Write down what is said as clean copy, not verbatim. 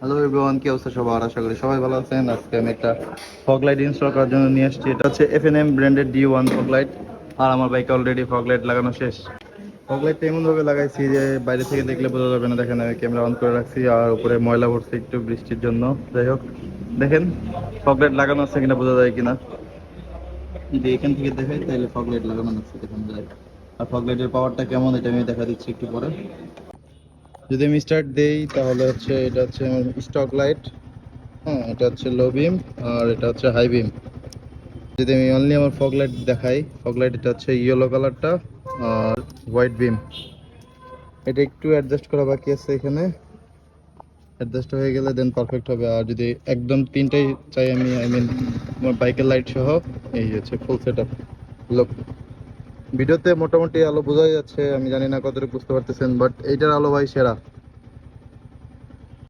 Hello everyone, কি অবস্থা সবার? আশা করি সবাই ভালো আছেন। আজকে আমি একটা ফগ লাইট ইনস্টল করার জন্য নিয়ে আসছি। এটা হচ্ছে এফএনএম ব্র্যান্ডেড D1 ফগ লাইট। আর আমার বাইকে অলরেডি ফগ লাইট লাগানো শেষ। ফগ লাইটটা এমনভাবে লাগাইছি যে বাইরে থেকে দেখলে বোঝা যাবে না। দেখেন, আমি ক্যামেরা অন করে রাখছি আর উপরে ময়লা ভরছে একটু বৃষ্টির জন্য। যাই হোক, দেখেন ফগ লাইট লাগানো আছে কিনা, বোঝা যায় কিনা। যদি এখান থেকে দেখাই তাহলে ফগ লাইট লাগানো আছে, দেখেন যায়। আর ফগ লাইটের পাওয়ারটা কেমন এটা আমি দেখা দিচ্ছি একটু পরে। যদি আমি স্টার্ট দেই তাহলে হচ্ছে এটা হচ্ছে আমার স্টক লাইট। হ্যাঁ, এটা হচ্ছে লো বিম আর এটা হচ্ছে হাই বিম। যদি আমি অনলি আমার ফগ লাইট দেখাই, ফগ লাইট এটা হচ্ছে ইয়েলো কালারটা আর হোয়াইট বিম। এটা একটু অ্যাডজাস্ট করা বাকি আছে, এখানে অ্যাডজাস্ট হয়ে গেলে দেন পারফেক্ট হবে। আর যদি একদম তিনটাই চাই আমি, আই মিন আমার বাইকের লাইট সহ, এই হচ্ছে ফুল সেট আপ লুক। ভিডিওতে মোটামুটি আলো বোঝাই যাচ্ছে, আমি জানি না কতটুকু বুঝতে পারতেছেন, বাট এইটার আলো ভাই সেরা।